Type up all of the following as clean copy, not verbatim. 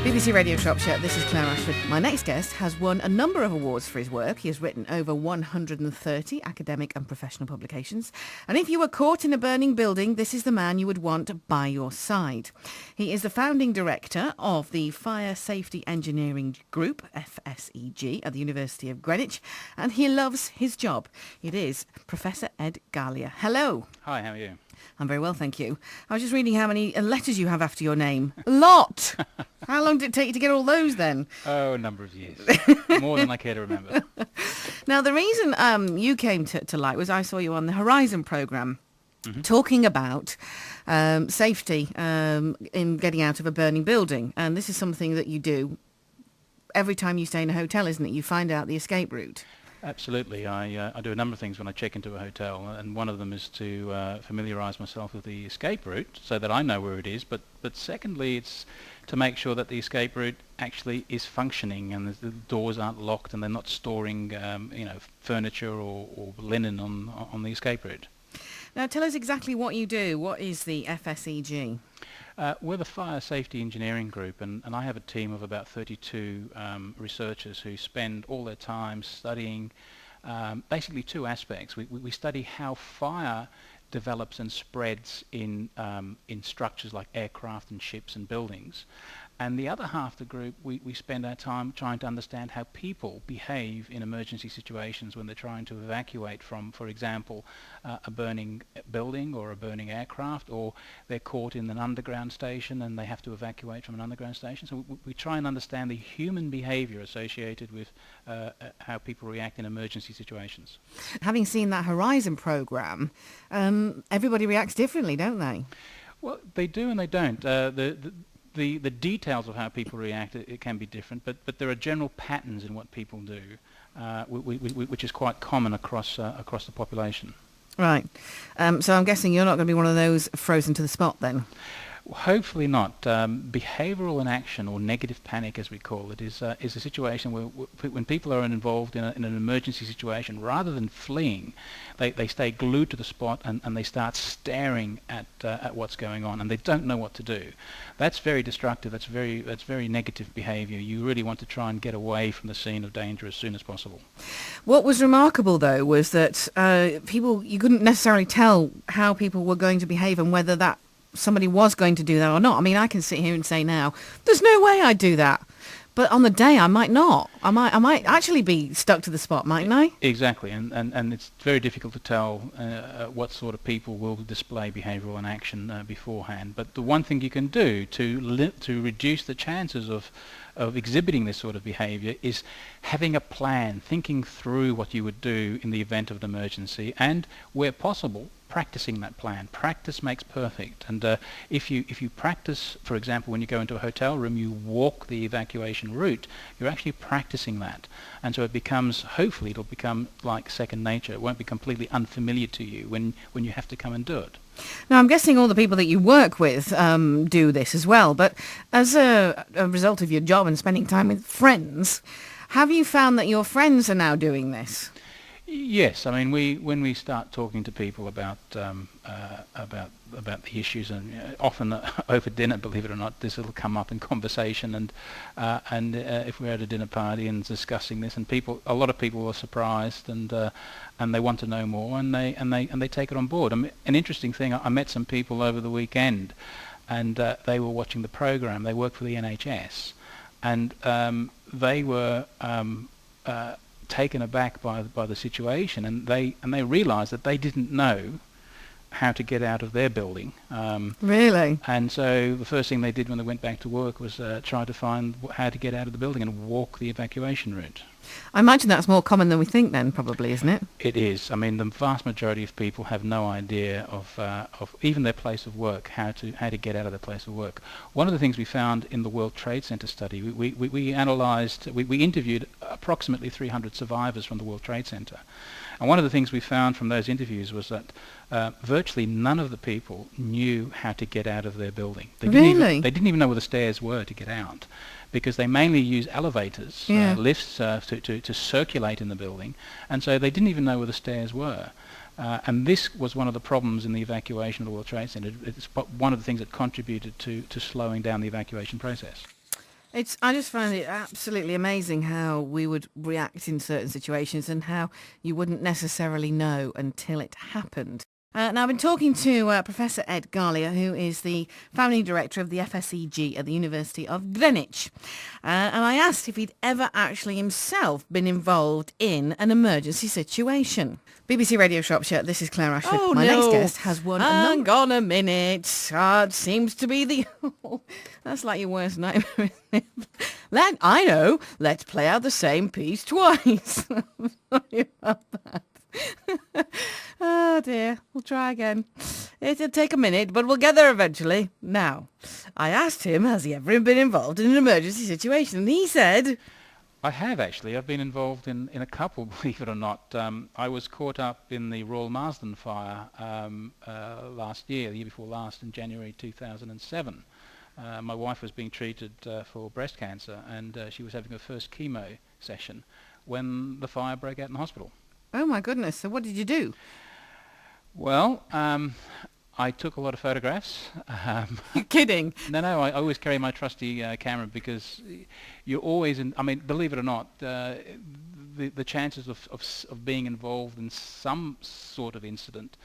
BBC Radio Shropshire, this is Claire Ashford. My next guest has won a number of awards for his work. He has written over 130 academic and professional publications. And if you were caught in a burning building, this is the man you would want by your side. He is the founding director of the Fire Safety Engineering Group, FSEG, at the University of Greenwich, and he loves his job. It is Professor Ed Galea. Hello. Hi, how are you? I'm very well, thank you. I was just reading how many letters you have after your name. A lot! How long did it take you to get all those then? Oh, a number of years. More than I care to remember. Now, the reason you came to light was I saw you on the Horizon programme talking about safety in getting out of a burning building. And this is something that you do every time you stay in a hotel, isn't it? You find out the escape route. Absolutely. I do a number of things when I check into a hotel, and one of them is to familiarise myself with the escape route so that I know where it is. But secondly, it's to make sure that the escape route actually is functioning and the doors aren't locked and they're not storing furniture or linen on the escape route. Now, tell us exactly what you do. What is the FSEG? We're the Fire Safety Engineering Group, and I have a team of about 32 researchers who spend all their time studying basically two aspects. We study how fire develops and spreads in structures like aircraft and ships and buildings. And the other half of the group, we spend our time trying to understand how people behave in emergency situations when they're trying to evacuate from, for example, a burning building or a burning aircraft, or they're caught in an underground station and they have to evacuate from an underground station. So we try and understand the human behaviour associated with how people react in emergency situations. Having seen that Horizon programme, everybody reacts differently, don't they? Well, they do and they don't. The details of how people react, it can be different, but there are general patterns in what people do, which is quite common across the population. Right. So I'm guessing you're not going to be one of those frozen to the spot then? Hopefully not. Behavioural inaction, or negative panic as we call it, is a situation where when people are involved in an emergency situation, rather than fleeing, they stay glued to the spot and they start staring at what's going on, and they don't know what to do. That's very destructive. That's very negative behaviour. You really want to try and get away from the scene of danger as soon as possible. What was remarkable, though, was that you couldn't necessarily tell how people were going to behave and whether that somebody was going to do that or not. I mean, I can sit here and say now, there's no way I'd do that. But on the day, I might not. I might actually be stuck to the spot, mightn't I? Exactly, and it's very difficult to tell what sort of people will display behavioural inaction beforehand. But the one thing you can do to reduce the chances of exhibiting this sort of behaviour is having a plan, thinking through what you would do in the event of an emergency, and where possible, practicing that plan. Practice makes perfect, and if you practice, for example, when you go into a hotel room, you walk the evacuation route, you're actually practicing that, and so hopefully it'll become like second nature. It won't be completely unfamiliar to you when you have to come and do it. Now, I'm guessing all the people that you work with do this as well, but as a result of your job and spending time with friends, have you found that your friends are now doing this? Yes, I mean, when we start talking to people about the issues, and often over dinner, believe it or not, this will come up in conversation, and if we're at a dinner party and discussing this, and a lot of people are surprised, and they want to know more, and they take it on board. An interesting thing, I met some people over the weekend, and they were watching the program. They work for the NHS, and they were taken aback by the situation, and they realised that they didn't know how to get out of their building. Really? And so the first thing they did when they went back to work was try to find how to get out of the building and walk the evacuation route. I imagine that's more common than we think then, probably, isn't it? It is. I mean, the vast majority of people have no idea of even their place of work, how to get out of their place of work. One of the things we found in the World Trade Center study, we analysed, we interviewed approximately 300 survivors from the World Trade Center. And one of the things we found from those interviews was that virtually none of the people knew how to get out of their building. They didn't even know where the stairs were to get out, because they mainly use elevators, lifts to circulate in the building, and so they didn't even know where the stairs were. And this was one of the problems in the evacuation of the World Trade Center. It's one of the things that contributed to slowing down the evacuation process. I just find it absolutely amazing how we would react in certain situations and how you wouldn't necessarily know until it happened. Now, I've been talking to Professor Ed Galea, who is the founding director of the FSEG at the University of Greenwich. And I asked if he'd ever actually himself been involved in an emergency situation. BBC Radio Shropshire, this is Claire Ashford. Oh, My no. next guest has won Hang on a minute. It seems to be the... That's like your worst nightmare, isn't it? I know. Let's play out the same piece twice. Sorry about that. Oh dear, we'll try again. It'll take a minute, but we'll get there eventually. Now, I asked him, has he ever been involved in an emergency situation? And he said... I have actually. I've been involved in a couple, believe it or not. I was caught up in the Royal Marsden fire last year, the year before last, in January 2007. My wife was being treated for breast cancer, and she was having her first chemo session when the fire broke out in the hospital. Oh my goodness, so what did you do? Well, I took a lot of photographs. You're kidding? No, I always carry my trusty camera because you're always in... I mean, believe it or not, the chances of being involved in some sort of incident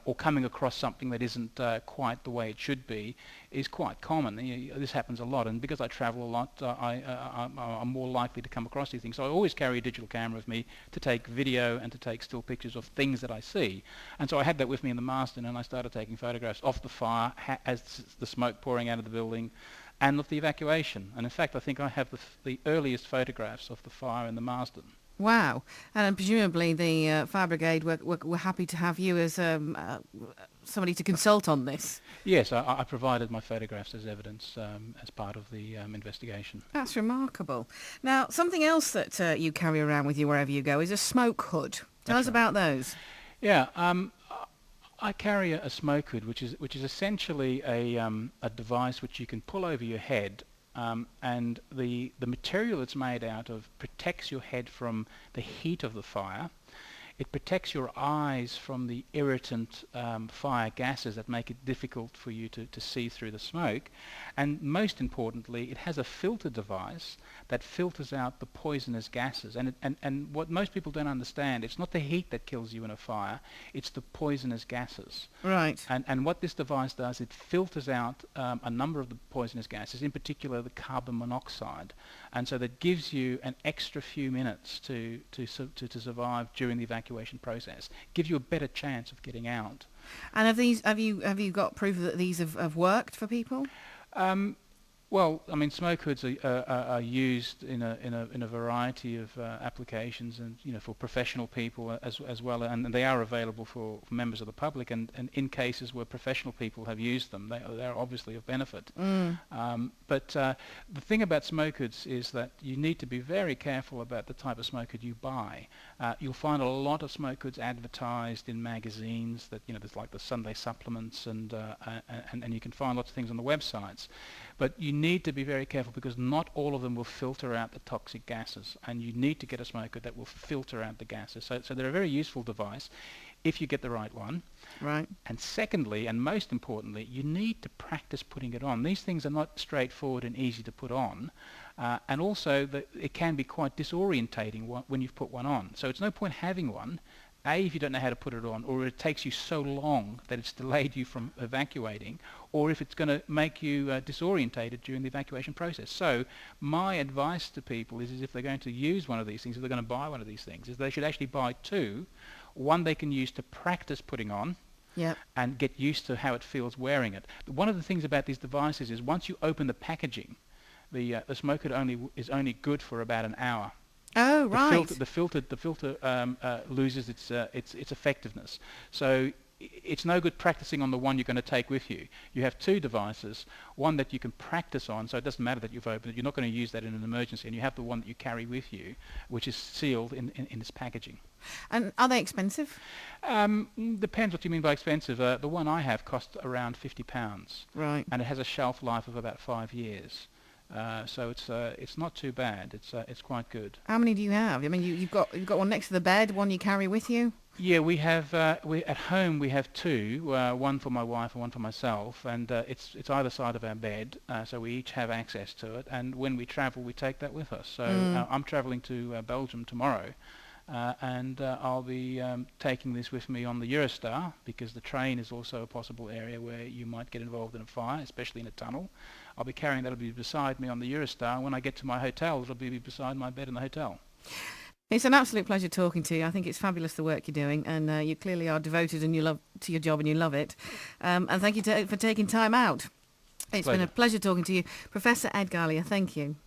or coming across something that isn't quite the way it should be is quite common. This happens a lot, and because I travel a lot, I'm more likely to come across these things. So I always carry a digital camera with me to take video and to take still pictures of things that I see. And so I had that with me in the Marsden, and I started taking photographs of the fire as the smoke pouring out of the building and of the evacuation. And in fact, I think I have the earliest photographs of the fire in the Marsden. Wow. And presumably the fire brigade were happy to have you as somebody to consult on this. Yes, I provided my photographs as evidence as part of the investigation. That's remarkable. Now, something else that you carry around with you wherever you go is a smoke hood. Tell us about those. Yeah, I carry a smoke hood, which is essentially a device which you can pull over your head. And the material it's made out of protects your head from the heat of the fire. It protects your eyes from the irritant fire gases that make it difficult for you to see through the smoke. And most importantly, it has a filter device that filters out the poisonous gases. And what most people don't understand, it's not the heat that kills you in a fire, it's the poisonous gases. Right. And what this device does, it filters out a number of the poisonous gases, in particular the carbon monoxide. And so that gives you an extra few minutes to survive during the evacuation process. Gives you a better chance of getting out. And have you got proof that these have worked for people? Well, I mean, smoke hoods are used in a variety of applications, and for professional people as well, and they are available for members of the public. And in cases where professional people have used them, they're obviously of benefit. But the thing about smoke hoods is that you need to be very careful about the type of smoke hood you buy. You'll find a lot of smoke hoods advertised in magazines that there's like the Sunday supplements, and you can find lots of things on the websites. But you need to be very careful because not all of them will filter out the toxic gases, and you need to get a smoke hood that will filter out the gases. So they're a very useful device if you get the right one. Right. And secondly, and most importantly, you need to practice putting it on. These things are not straightforward and easy to put on. And also, it can be quite disorientating when you've put one on. So it's no point having one, A, if you don't know how to put it on, or it takes you so long that it's delayed you from evacuating, or if it's going to make you disorientated during the evacuation process. So my advice to people is if they're going to use one of these things, if they're going to buy one of these things, is they should actually buy two. One they can use to practice putting on, Yep. and get used to how it feels wearing it. One of the things about these devices is once you open the packaging, the smoke hood is only good for about an hour. Oh, right. The filter loses its effectiveness. So it's no good practicing on the one you're going to take with you. You have two devices, one that you can practice on, so it doesn't matter that you've opened it. You're not going to use that in an emergency, and you have the one that you carry with you, which is sealed in this packaging. And are they expensive? Depends what you mean by expensive. The one I have costs around £50. Right. And it has a shelf life of about 5 years. So it's not too bad. It's quite good. How many do you have? I mean, you've got one next to the bed, one you carry with you. Yeah, we have we at home we have two, one for my wife and one for myself, and it's either side of our bed, so we each have access to it. And when we travel, we take that with us. So I'm travelling to Belgium tomorrow, and I'll be taking this with me on the Eurostar, because the train is also a possible area where you might get involved in a fire, especially in a tunnel. I'll be carrying that'll be beside me on the Eurostar. When I get to my hotel, it'll be beside my bed in the hotel. It's an absolute pleasure talking to you. I think it's fabulous the work you're doing, and you clearly are devoted and you love to your job and you love it. And thank you for taking time out. It's been a pleasure talking to you. Professor Ed Galea, thank you.